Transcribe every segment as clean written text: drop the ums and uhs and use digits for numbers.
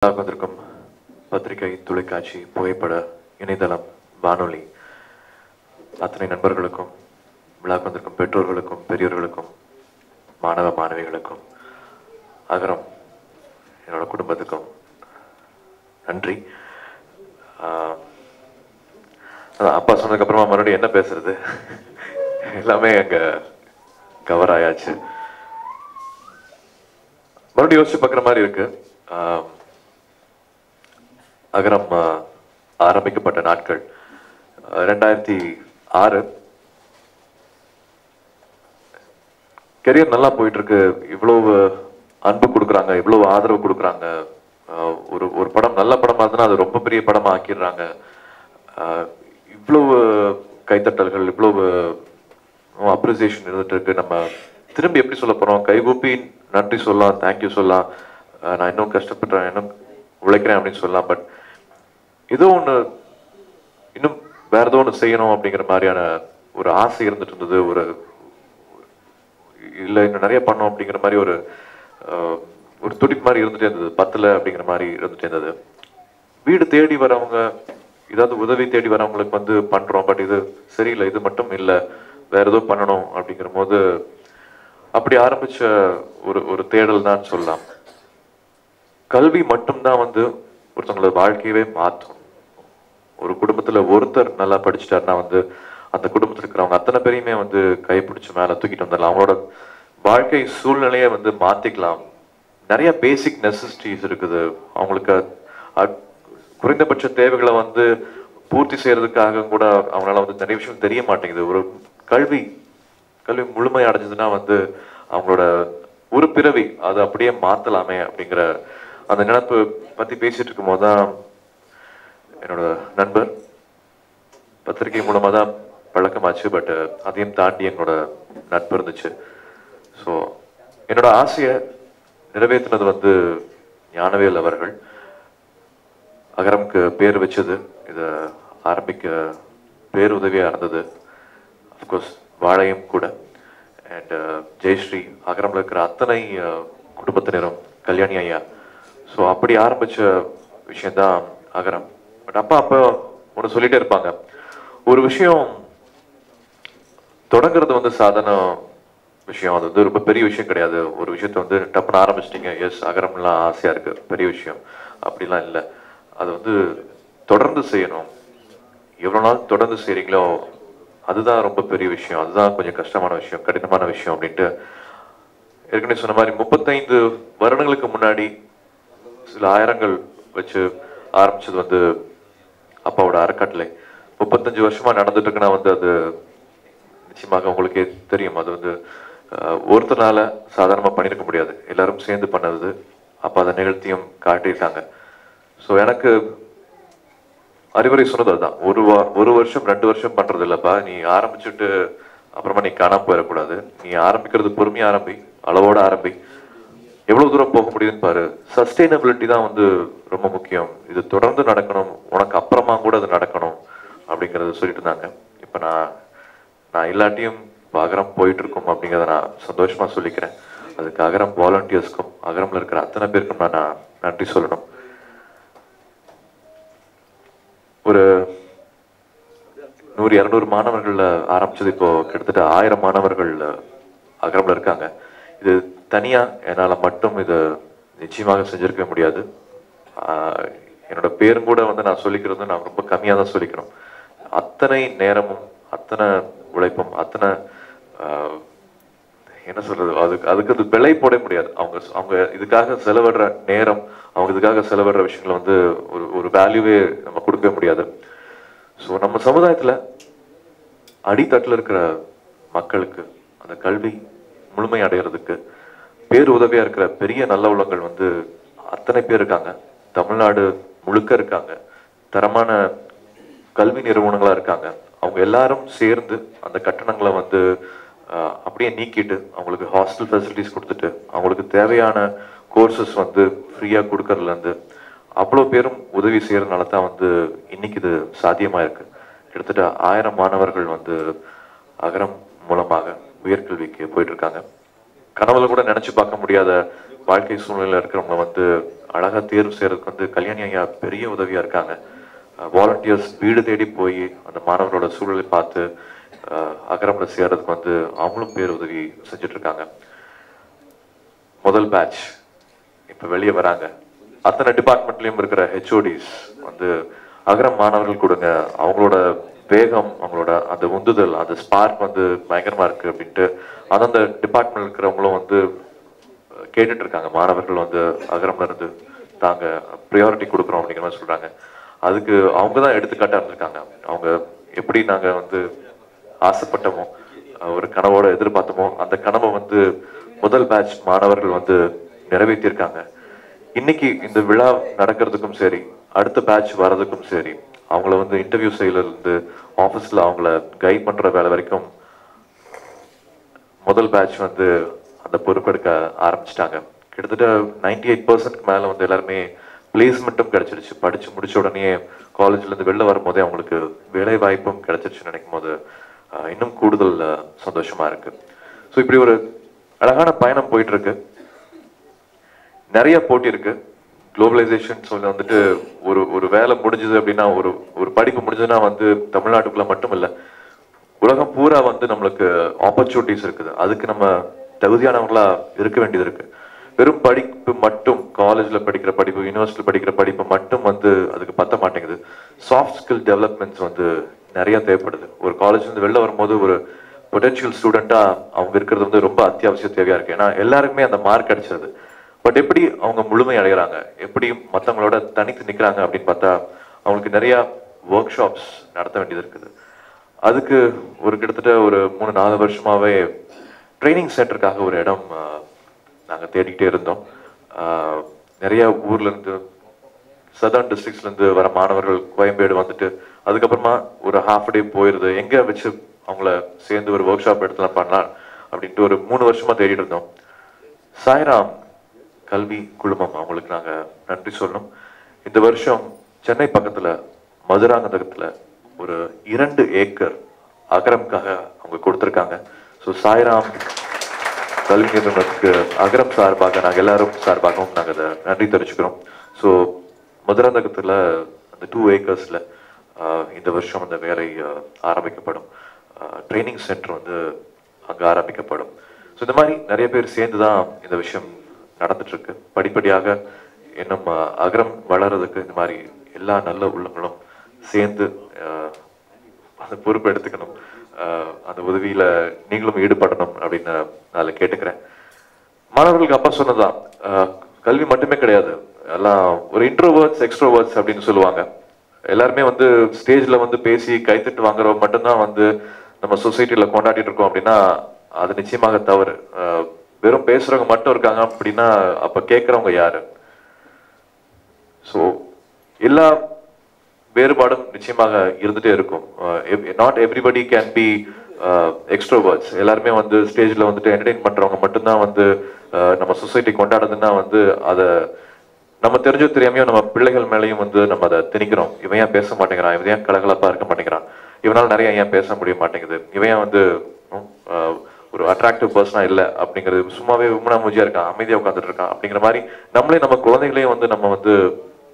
வந்திருக்கும் பத்திரிகை, தொலைக்காட்சி, புகைப்பட, இணையதளம், வானொலி அத்தனை நண்பர்களுக்கும், விழாக்கு வந்திருக்கும் பெற்றோர்களுக்கும், பெரியோர்களுக்கும், மாணவ மாணவிகளுக்கும், அகரம் என்னோட குடும்பத்துக்கும் நன்றி. அப்பா சொன்னதுக்கு அப்புறமா மறுபடியும் என்ன பேசுறது, எல்லாமே அங்க கவர் ஆயாச்சு. மறுபடியும் யோசிச்சு பார்க்குற மாதிரி இருக்கு. அகரம் ஆரம்பிக்கப்பட்ட நாட்கள் 2006. கெரியர் நல்லா போயிட்டு இருக்கு. இவ்வளவு அன்பு கொடுக்குறாங்க, இவ்வளவு ஆதரவு கொடுக்குறாங்க. ஒரு படம் நல்ல படமா இருந்தா அது ரொம்ப பெரிய படமா ஆக்கிடுறாங்க. இவ்வளவு கைத்தட்டல்கள், இவ்வளவு அப்ரிசியேஷன் இருந்துட்டு இருக்கு. நம்ம திரும்பி எப்படி சொல்ல போறோம்? கைகூப்பி நன்றி சொல்லலாம், தேங்க்யூ சொல்லலாம், நான் இன்னும் கஷ்டப்படுறேன், இன்னும் உழைக்கிறேன் அப்படின்னு சொல்லலாம். பட் ஏதோ ஒன்று இன்னும் வேற ஏதோ ஒன்று செய்யணும் அப்படிங்கிற மாதிரியான ஒரு ஆசை இருந்துட்டு இருந்தது. இல்லை இன்னும் நிறைய பண்ணோம் அப்படிங்கிற மாதிரி ஒரு துடிப்பு மாதிரி இருந்துட்டே இருந்தது. பத்தல அப்படிங்கிற மாதிரி இருந்துட்டே இருந்தது. வீடு தேடி வரவங்க, ஏதாவது உதவி தேடி வரவங்களுக்கு பண்றோம். பட் இது சரியில்லை, இது மட்டும் இல்லை, வேற ஏதோ பண்ணணும் அப்படிங்கிற போது அப்படி ஆரம்பிச்ச ஒரு தேடல் தான் சொல்லலாம். கல்வி மட்டும்தான் ஒருத்தவங்களோட வாழ்க்கையவே மாற்றும். ஒரு குடும்பத்துல ஒருத்தர் நல்லா படிச்சுட்டாருன்னா அந்த குடும்பத்தில் இருக்கிறவங்க அத்தனை பேரையுமே கைப்பிடிச்சு மேல தூக்கிட்டு வந்துடலாம். அவங்களோட வாழ்க்கை சூழ்நிலையை மாத்திக்கலாம். நிறைய பேசிக் நெசசிட்டிஸ் இருக்குது. அவங்களுக்கு குறைந்தபட்ச தேவைகளை பூர்த்தி செய்யறதுக்காக கூட அவங்களால நிறைய விஷயம் தெரிய மாட்டேங்குது. ஒரு கல்வி முழுமை அடைஞ்சதுன்னா அவங்களோட ஒரு பிறவி அதை அப்படியே மாத்தலாமே அப்படிங்கிற அந்த நினைப்பு பத்தி பேசிட்டு இருக்கும் போதுதான் என்னோட நண்பர் பத்திரிகை மூலமா தான் பழக்கமாச்சு. பட் அதையும் தாண்டி என்னோட நட்பு இருந்துச்சு. ஸோ என்னோட ஆசையை நிறைவேற்றினது ஞானவேல் அவர்கள். அகரம்க்கு பேர் வச்சது, இதை ஆரம்பிக்க பேருதவியா இருந்தது அஃப்கோர்ஸ் வாழையும் கூட. அண்ட் ஜெயஸ்ரீ, அகரம்ல இருக்கிற அத்தனை குடும்பத்தினரும், கல்யாணி ஐயா. ஸோ அப்படி ஆரம்பிச்ச விஷயம்தான் அகரம். பட் அப்பா ஒன்று சொல்லிட்டே இருப்பாங்க, ஒரு விஷயம் தொடங்குறது சாதாரண விஷயம், அது ரொம்ப பெரிய விஷயம் கிடையாது. ஒரு விஷயத்த டப்புன்னு ஆரம்பிச்சிட்டீங்க, எஸ் அகரம்லாம் ஆசையா இருக்கு, பெரிய விஷயம் அப்படிலாம் இல்லை. அது தொடர்ந்து செய்யணும். எவ்வளோ நாள் தொடர்ந்து செய்றீங்களோ அதுதான் ரொம்ப பெரிய விஷயம், அதுதான் கொஞ்சம் கஷ்டமான விஷயம், கடினமான விஷயம் அப்படின்ட்டு. ஏற்கனவே சொன்ன மாதிரி 35 வருடங்களுக்கு முன்னாடி சில ஆயிரங்கள் வச்சு ஆரம்பிச்சது அப்பாவோட அறக்கட்டளை. 35 வருஷமா நடந்துட்டு இருக்குன்னா அது நிச்சயமாக உங்களுக்கே தெரியும். அது ஒருத்தனால சாதாரணமா பண்ணிருக்க முடியாது, எல்லாரும் சேர்ந்து பண்ணது. அப்பா அதை நிகழ்த்தியும் காட்டியிருக்காங்க. ஸோ எனக்கு அறிவுரை சொன்னது அதுதான், ஒரு வருஷம் 2 வருஷம் பண்றது இல்லப்பா, நீ ஆரம்பிச்சுட்டு அப்புறமா நீ காணாம போயிடக்கூடாது. நீ ஆரம்பிக்கிறது பொறுமையா ஆரம்பி, அளவோட ஆரம்பி, எவ்வளவு தூரம் போக முடியுதுன்னு பாரு. சஸ்டைனபிலிட்டி தான் ரொம்ப முக்கியம். இது தொடர்ந்து நடக்கணும், உனக்கு அப்புறமா கூட அது நடக்கணும் அப்படிங்கறத சொல்லிட்டு இருந்தாங்க. இப்ப நான் இல்லாட்டியும் அகரம் போயிட்டு இருக்கும் அப்படிங்கிறத நான் சந்தோஷமா சொல்லிக்கிறேன். அதுக்கு அகரம் வாலண்டியர்ஸ்க்கும், அகரம்ல இருக்கிற அத்தனை பேருக்கும் நான் நன்றி சொல்லணும். ஒரு 100-200 மாணவர்கள் ஆரம்பிச்சது இப்போ கிட்டத்தட்ட 1000 மாணவர்கள் அகரம்ல இருக்காங்க. இது தனியா என்னால மட்டும் இதை நிச்சயமாக செஞ்சிருக்க முடியாது. என்னோட பேரும் கூட நான் சொல்லிக்கிறது நான் ரொம்ப கம்மியா தான் சொல்லிக்கணும். அத்தனை நேரமும், அத்தனை உழைப்பும், அத்தனை என்ன சொல்றது, அதுக்கு அது விலை போட முடியாது. அவங்க இதுக்காக செலவிடுற நேரம், அவங்க இதுக்காக செலவிடுற விஷயங்களை ஒரு வேல்யூவே நம்ம கொடுக்கவே முடியாது. ஸோ நம்ம சமுதாயத்துல அடித்தட்டுல இருக்கிற மக்களுக்கு அந்த கல்வி முழுமை அடைகிறதுக்கு பேர் உதவியா இருக்கிற பெரிய நல்ல உள்ளங்கள் அத்தனை பேர் இருக்காங்க. தமிழ்நாடு முழுக்க இருக்காங்க. தரமான கல்வி நிறுவனங்களா இருக்காங்க. அவங்க எல்லாரும் சேர்ந்து அந்த கட்டணங்களை அப்படியே நீக்கிட்டு, அவங்களுக்கு ஹாஸ்டல் ஃபெசிலிட்டிஸ் கொடுத்துட்டு, அவங்களுக்கு தேவையான கோர்சஸ் ஃப்ரீயா கொடுக்கறதுல இருந்து அவ்வளோ பேரும் உதவி செய்யறதுனால தான் இன்னைக்கு இது சாத்தியமா இருக்கு. கிட்டத்தட்ட 1000 மாணவர்கள் அகரம் மூலமாக உயர்கல்விக்கு போயிட்டு இருக்காங்க. கனவுல கூட நினைச்சு பார்க்க முடியாத வாழ்க்கை சூழ்நிலையில இருக்கிறவங்க வந்து அழகா தேர்வு செய்யறதுக்கு வந்து கல்யாணி ஐயா பெரிய உதவியா இருக்காங்க. வாலண்டியர்ஸ் வீடு தேடி போய் அந்த மாணவர்களோட சூழலை பார்த்து அகரம்ல சேர்றதுக்கு வந்து அவங்களும் பேர் உதவி செஞ்சுட்டு இருக்காங்க. முதல் பேட்ச் இப்ப வெளியே வராங்க. அத்தனை டிபார்ட்மெண்ட்லயும் இருக்கிற ஹெச்ஓடிஸ் வந்து அகரம் மாணவர்கள் கொடுங்க, அவங்களோட வேகம், அவங்களோட அந்த உந்துதல், அந்த ஸ்பார்க் வந்து பயங்கரமா இருக்கு அப்படின்ட்டு அந்தந்த டிபார்ட்மெண்ட் இருக்கிறவங்களும் வந்து கேட்டுட்டு இருக்காங்க. மாணவர்கள் வந்து அகரம்ல இருந்து தாங்க ப்ரியாரிட்டி கொடுக்குறோம் அப்படிங்கிற மாதிரி சொல்றாங்க. அதுக்கு அவங்க தான் எடுத்துக்காட்டா இருந்திருக்காங்க. அவங்க எப்படி நாங்க வந்து ஆசைப்பட்டோமோ, ஒரு கனவோட எதிர்பார்த்தோமோ, அந்த கனவை வந்து முதல் பேட்ச் மாணவர்கள் வந்து நிறைவேற்றியிருக்காங்க. இன்னைக்கு இந்த விழா நடக்கிறதுக்கும் சரி, அடுத்த பேட்ச் வர்றதுக்கும் சரி, அவங்கள வந்து இன்டர்வியூ செய்யல இருந்து ஆஃபீஸ்ல அவங்கள கைட் பண்ற வேலை வரைக்கும் முதல் பேட்ச் வந்து அந்த பொறுப்பெடுக்க ஆரம்பிச்சிட்டாங்க. கிட்டத்தட்ட 98% மேல வந்து எல்லாருமே பிளேஸ்மெண்ட்டும் கிடைச்சிருச்சு. படிச்சு முடிச்ச உடனே காலேஜ்ல இருந்து வெளில வரும்போதே அவங்களுக்கு வேலை வாய்ப்பும் கிடைச்சிருச்சுன்னு நினைக்கும் போது இன்னும் கூடுதல் சந்தோஷமா இருக்கு. ஸோ இப்படி ஒரு அழகான பயணம் போயிட்டு இருக்கு. நிறைய போட்டி இருக்கு. குளோபலைசேஷன் சொல்லி வந்துட்டு ஒரு வேலை முடிஞ்சது அப்படின்னா, ஒரு படிப்பு முடிஞ்சதுன்னா வந்து தமிழ்நாட்டுக்குள்ள மட்டும் இல்லை, உலகம் பூரா வந்து நம்மளுக்கு ஆப்பர்ச்சுனிட்டிஸ் இருக்குது. அதுக்கு நம்ம தகுதியானவங்களா இருக்க வேண்டியது இருக்கு. வெறும் படிப்பு மட்டும், காலேஜ்ல படிக்கிற படிப்பு, யூனிவர்சிட்டியில் படிக்கிற படிப்பு மட்டும் வந்து அதுக்கு பத்த மாட்டேங்குது. சாஃப்ட் ஸ்கில் டெவலப்மெண்ட்ஸ் வந்து நிறைய தேவைப்படுது. ஒரு காலேஜ்ல இருந்து வெளில வரும்போது ஒரு பொட்டென்ஷியல் ஸ்டூடெண்டா அவங்க இருக்கிறது வந்து ரொம்ப அத்தியாவசிய தேவையா இருக்கு. ஏன்னா எல்லாருக்குமே அந்த மார்க் கிடைச்சது. பட் எப்படி அவங்க முழுமை அடைகிறாங்க, எப்படி மற்றவங்களோட தனித்து நிற்கிறாங்க அப்படின்னு பார்த்தா அவங்களுக்கு நிறைய ஒர்க் ஷாப்ஸ் நடத்த வேண்டியது இருக்குது. அதுக்கு கிட்டத்தட்ட ஒரு 3-4 வருஷமாவே ட்ரைனிங் சென்டருக்காக ஒரு இடம் நாங்கள் தேடிக்கிட்டே இருந்தோம். நிறைய ஊர்ல இருந்து, சதர்ன் டிஸ்ட்ரிக்ட்ஸ்ல இருந்து வர மாணவர்கள் கோயம்பேடு வந்துட்டு அதுக்கப்புறமா ஒரு ஹாஃப் டே போயிருது. எங்க வச்சு அவங்கள சேர்ந்து ஒரு ஒர்க் ஷாப் எடுத்துலாம் பண்ணலாம் அப்படின்ட்டு ஒரு 3 வருஷமா தேடிட்டு இருந்தோம். சாய்ராம் கல்வி குழுமம், அவங்களுக்கு நாங்க நன்றி சொல்லணும். இந்த வருஷம் சென்னை பக்கத்துல மதுராந்தகத்துல ஒரு 2 ஏக்கர் அகரம்காக அவங்க கொடுத்துருக்காங்க. ஸோ சாய்ராம் கல்வி நிறுவனத்துக்கு அகரம் சார்பாக நாங்கள் எல்லாரும் சார்பாகவும் நாங்கள் அதை நன்றி தெரிவிச்சுக்கிறோம். ஸோ மதுராந்தகத்துல அந்த 2 ஏக்கர்ஸ்ல இந்த வருஷம் அந்த வேலை ஆரம்பிக்கப்படும். ட்ரைனிங் சென்டர் வந்து அங்கே ஆரம்பிக்கப்படும். ஸோ இந்த மாதிரி நிறைய பேர் சேர்ந்து தான் இந்த விஷயம் நடந்துட்டு இருக்கு. படிப்படியாக இன்னும் அகரம் வளர்றதுக்கு இந்த மாதிரி எல்லா நல்ல உள்ளங்களும் சேர்ந்து அந்த பொறுப்பு எடுத்துக்கணும். அந்த உதவியில நீங்களும் ஈடுபடணும் அப்படின்னு நான் கேட்டுக்கிறேன். மாணவர்களுக்கு அப்பா சொன்னதான், கல்வி மட்டுமே கிடையாது, எல்லாம் ஒரு இன்ட்ரோவர்ட்ஸ் எக்ஸ்ட்ரோவர்ட்ஸ் அப்படின்னு சொல்லுவாங்க. எல்லாருமே வந்து ஸ்டேஜ்ல வந்து பேசி கைத்தட்டு வாங்குறவங்க மட்டும்தான் வந்து நம்ம சொசைட்டில கொண்டாடிட்டு இருக்கோம் அப்படின்னா அது நிச்சயமாக தவறு. வெறும் பேசுறவங்க மட்டும் இருக்காங்க அப்படின்னா அப்ப கேட்கறவங்க யாரு? ஸோ எல்லா வேறுபாடும் நிச்சயமாக இருந்துட்டே இருக்கும். Not everybody can be extroverts. எல்லாருமே வந்து ஸ்டேஜ்ல வந்துட்டு என்டர்டெயின் பண்றவங்க மட்டும்தான் வந்து நம்ம சொசைட்டி கொண்டாடுதுன்னா வந்து அதை நம்ம தெரிஞ்சோ தெரியாமையோ நம்ம பிள்ளைகள் மேலேயும் வந்து நம்ம அதை திணிக்கிறோம். இவன் ஏன் பேச மாட்டேங்கிறான், இவன் ஏன் கலகலப்பா இருக்க மாட்டேங்கிறான், இவனால நிறைய ஏன் பேச முடிய மாட்டேங்குது, இவன் ஏன் வந்து ஒரு அட்ராக்டிவ் பர்சனா இல்லை அப்படிங்கிறது, சும்மாவே உம்னாமூஜியா இருக்கான், அமைதியா உட்காந்துட்டு இருக்கான் அப்படிங்கிற மாதிரி நம்மளே நம்ம குழந்தைகளையும் வந்து நம்ம வந்து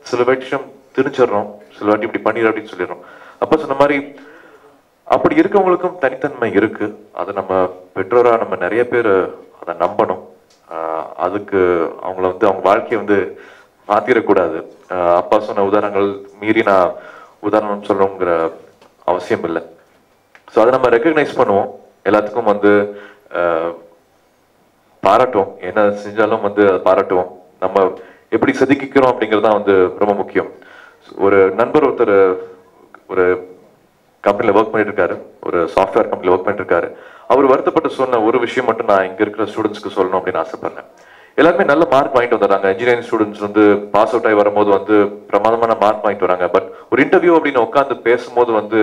சில விஷயம் திணிச்சிடறோம், சில வாட்டி இப்படி பண்ணிடு அப்படின்னு சொல்லிடுறோம். அப்ப சொன்ன மாதிரி அப்படி இருக்கவங்களுக்கும் தனித்தன்மை இருக்கு. அதை நம்ம பெற்றோரா நம்ம நிறைய பேர் அதை நம்பணும். அதுக்கு அவங்கள வந்து அவங்க வாழ்க்கையை வந்து மாத்திரக்கூடாது. அப்பா சொன்ன உதாரணங்கள் மீறி நான் உதாரணம் சொல்லணுங்கிற அவசியம் இல்லை. ஸோ அதை நம்ம ரெக்கக்னைஸ் பண்ணுவோம். எல்லாத்துக்கும் வந்து பாராட்டுவோம். என்ன செஞ்சாலும் வந்து பாராட்டுவோம். நம்ம எப்படி செதுக்கிக்கிறோம் அப்படிங்கிறது தான் வந்து ரொம்ப முக்கியம். ஒரு நண்பர் ஒருத்தர் ஒரு கம்பெனில ஒர்க் பண்ணிட்டு இருக்காரு, ஒரு சாஃப்ட்வேர் கம்பெனில ஒர்க் பண்ணிட்டு இருக்காரு. அவர் வருத்தப்பட்டு சொன்ன ஒரு விஷயம் மட்டும் நான் இங்க இருக்கிற ஸ்டூடெண்ட்ஸ்க்கு சொல்லணும் அப்படின்னு ஆசைப்படுறேன். எல்லாருமே நல்ல மார்க் வாங்கிட்டு வந்துடுறாங்க. இன்ஜினியரிங் ஸ்டூடெண்ட்ஸ் வந்து பாஸ் அவுட் ஆகி வரும்போது வந்து பிரமாதமான மார்க் வாங்கிட்டு வராங்க. பட் ஒரு இன்டர்வியூ அப்படின்னு உட்காந்து பேசும்போது வந்து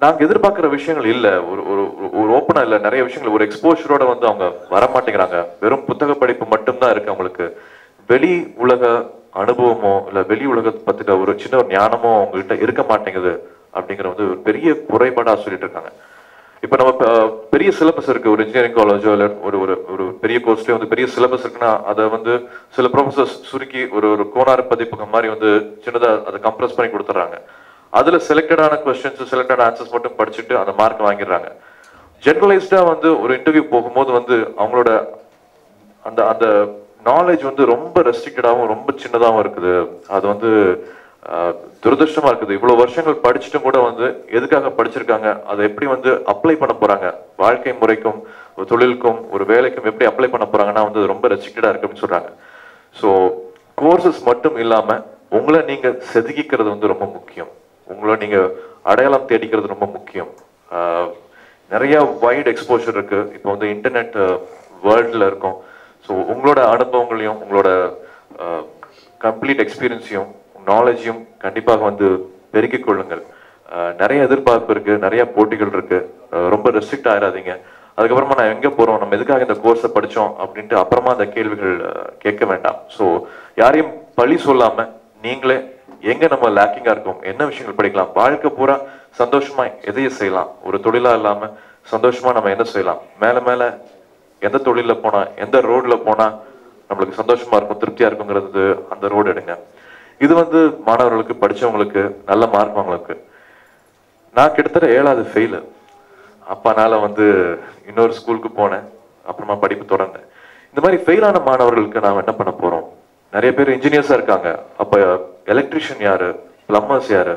நாங்க எதிர்பார்க்கிற விஷயங்கள் இல்ல, ஒரு ஓப்பனா இல்ல, நிறைய விஷயங்கள் ஒரு எக்ஸ்போஷரோட வந்து அவங்க வரமாட்டேங்கிறாங்க. வெறும் புத்தக படிப்பு மட்டும்தான் இருக்கு அவங்களுக்கு. வெளி உலக அனுபவமோ இல்ல வெளி உலகத்தை பத்தின ஒரு சின்ன ஒரு ஞானமோ அவங்ககிட்ட இருக்க மாட்டேங்குது அப்படிங்கிற வந்து ஒரு பெரிய குறைபாடா சொல்லிட்டு இருக்காங்க. இப்போ நம்ம பெரிய சிலபஸ் இருக்கு, ஒரு இன்ஜினியரிங் காலேஜோ இல்லை ஒரு ஒரு ஒரு பெரிய கோர்ஸ்லேயே வந்து பெரிய சிலபஸ் இருக்குன்னா அதை வந்து சில ப்ரொஃபசர்ஸ் சுருக்கி ஒரு ஒரு கோணாறு பதிப்புங்க மாதிரி வந்து சின்னதாக அதை கம்ப்ரஸ் பண்ணி கொடுத்துட்றாங்க. அதுல செலக்டடான கொஸ்டின்ஸ் செலக்டட் ஆன்சர்ஸ் மட்டும் படிச்சுட்டு அந்த மார்க் வாங்கிடுறாங்க. ஜெனரலைஸ்டா வந்து ஒரு இன்டர்வியூ போகும்போது வந்து அவங்களோட அந்த அந்த நாலேஜ் வந்து ரொம்ப ரெஸ்ட்ரிக்டடாகவும் ரொம்ப சின்னதாகவும் இருக்குது. அது வந்து துரதிருஷ்டமா இருக்குது. இவ்வளவு வருஷங்கள் படிச்சுட்டும் கூட வந்து எதுக்காக படிச்சிருக்காங்க, அதை எப்படி வந்து அப்ளை பண்ண போறாங்க, வாழ்க்கை முறைக்கும் ஒரு தொழிலுக்கும் ஒரு வேலைக்கும் எப்படி அப்ளை பண்ண போறாங்கன்னா வந்து ரொம்ப ரெஸ்ட்ரிக்டடா இருக்கு அப்படின்னு சொல்றாங்க. ஸோ கோர்சஸ் மட்டும் இல்லாம உங்களை நீங்க செதுக்கிக்கிறது வந்து ரொம்ப முக்கியம். உங்களை நீங்க அடையாளம் தேடிக்கிறது ரொம்ப முக்கியம். நிறைய வைட் எக்ஸ்போஷர் இருக்கு. இப்போ வந்து இன்டர்நெட் வேர்ல்ட்ல இருக்கும். ஸோ உங்களோட அனுபவங்களையும் உங்களோட கம்ப்ளீட் எக்ஸ்பீரியன்ஸையும் நாலேஜையும் கண்டிப்பாக வந்து பெருக்கிக் கொள்ளுங்கள். நிறைய எதிர்பார்ப்பு இருக்கு, நிறைய போட்டிகள் இருக்கு. ரொம்ப ரெஸ்ட்ரிக்ட் ஆயிடாதீங்க. அதுக்கப்புறமா நான் எங்க போறோம், நம்ம எதுக்காக இந்த கோர்ஸை படிச்சோம் அப்படின்ட்டு அப்புறமா அந்த கேள்விகள் கேட்க வேண்டாம். ஸோ யாரையும் பழி சொல்லாம நீங்களே எங்க நம்ம லேக்கிங்கா இருக்கோம், என்ன விஷயங்கள் படிக்கலாம், வாழ்க்கை பூரா சந்தோஷமா எதையும் செய்யலாம், ஒரு தொழிலா இல்லாம சந்தோஷமா நம்ம என்ன செய்யலாம், மேல மேல எந்த தொழில போனா எந்த ரோட்ல போனா நம்மளுக்கு சந்தோஷமா இருக்கும் திருப்தியா இருக்குங்கிறது அந்த ரோடு எடுங்க. இது வந்து மாணவர்களுக்கு படிச்சவங்களுக்கு நல்ல மார்க் வாங்களுக்கு. நான் கிட்டத்தட்ட 7வது ஃபெயிலு. அப்பானால வந்து இன்னொரு ஸ்கூலுக்கு போனேன், அப்புறமா படிப்பு தொடர்ந்தேன். இந்த மாதிரி ஃபெயிலான மாணவர்களுக்கு நாம் என்ன பண்ண போறோம்? நிறைய பேர் இன்ஜினியர்ஸா இருக்காங்க. அப்ப எலக்ட்ரிஷியன் யாரு, பிளம்பர்ஸ் யாரு,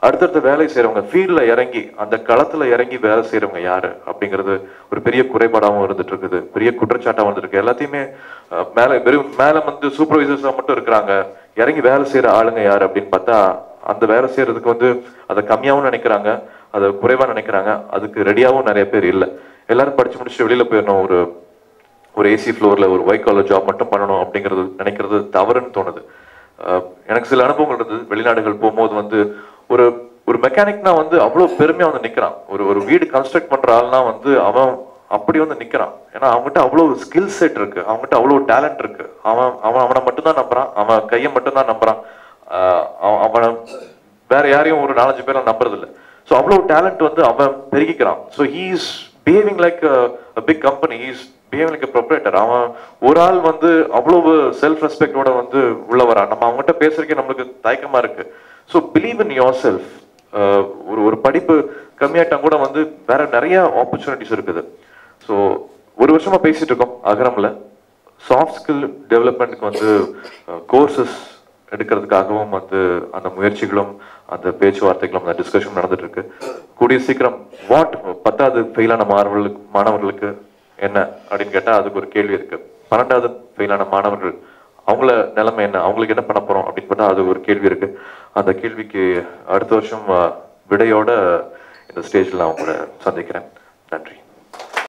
அடுத்தடுத்த வேலை செய்யறவங்க, ஃபீல்ட்ல இறங்கி அந்த களத்துல இறங்கி வேலை செய்யறவங்க யாரு அப்படிங்கிறது ஒரு பெரிய குறைபாடாகவும் இருந்துட்டு இருக்குது, பெரிய குற்றச்சாட்டாகவும் இருந்துருக்கு. எல்லாத்தையுமே மேல வந்து சூப்பர்வைசர்ஸா மட்டும் இருக்கிறாங்க, இறங்கி வேலை செய்யற ஆளுங்க யாரு அப்படின்னு பார்த்தா அந்த வேலை செய்யறதுக்கு வந்து அதை கம்மியாவும் நினைக்கிறாங்க, அதை குறைவா நினைக்கிறாங்க. அதுக்கு ரெடியாவும் நிறைய பேர் இல்லை. எல்லாரும் படிச்சு முடிச்சுட்டு வெளியில போயிடணும், ஒரு ஏசி ஃப்ளோர்ல ஒரு ஒயிட் காலர் ஜாப் மட்டும் பண்ணணும் அப்படிங்கிறது நினைக்கிறது தவறுன்னு தோணுது. எனக்கு சில அனுபவங்கள் இருந்தது. வெளிநாடுகள் போகும்போது வந்து ஒரு ஒரு மெக்கானிக்னா வந்து அவ்வளவு பெருமையா வந்து நிக்கிறான். ஒரு வீடு கன்ஸ்ட்ரக்ட் பண்ற ஆள்னா வந்து அவன் அப்படி வந்து நிக்கிறான். ஏன்னா அவங்ககிட்ட அவ்வளவு ஸ்கில் செட் இருக்கு, அவங்ககிட்ட அவ்வளவு டேலண்ட் இருக்கு. அவனை மட்டும்தான் நம்புறான், அவன் கையை மட்டும்தான் நம்புறான். அவனை வேற யாரையும் ஒரு 4-5 பேரை நம்புறது இல்லை. ஸோ அவ்வளவு டேலண்ட் வந்து அவன் பெருகிக்கிறான். So he is behaving like a big company, he is behaving like a proprietor. அவன் ஒரு ஆள் வந்து அவ்வளவு செல்ஃப் ரெஸ்பெக்டோட வந்து உள்ள வரான். நம்ம அவங்ககிட்ட பேசுறதுக்கே நம்மளுக்கு தயக்கமா இருக்கு. So believe in your self. ஒரு படிப்பு கம்மியாட்டம் கூட வந்து வேற நிறைய ஆப்பர்ச்சுனிட்டிஸ் இருக்குது. ஸோ ஒரு வருஷமா பேசிட்டு இருக்கோம் அகரம்ல. சாஃப்ட் ஸ்கில் டெவலப்மெண்ட்க்கு வந்து கோர்சஸ் எடுக்கிறதுக்காகவும் வந்து அந்த முயற்சிகளும் அந்த பேச்சுவார்த்தைகளும் அந்த டிஸ்கஷன் நடந்துட்டு இருக்கு. கூடிய சீக்கிரம் 10வது ஃபெயிலான மாணவர்களுக்கு என்ன அப்படின்னு கேட்டா அதுக்கு ஒரு கேள்வி இருக்கு. 12வது ஃபெயிலான மாணவர்கள் அவங்கள நிலைமை என்ன, அவங்களுக்கு என்ன பண்ண போறோம் அப்படின்னு பார்த்தா அது ஒரு கேள்வி இருக்கு. அந்த கேள்விக்கு அடுத்த வருஷம் விடையோட இந்த ஸ்டேஜ்ல நான் உங்களை சந்திக்கிறேன். நன்றி.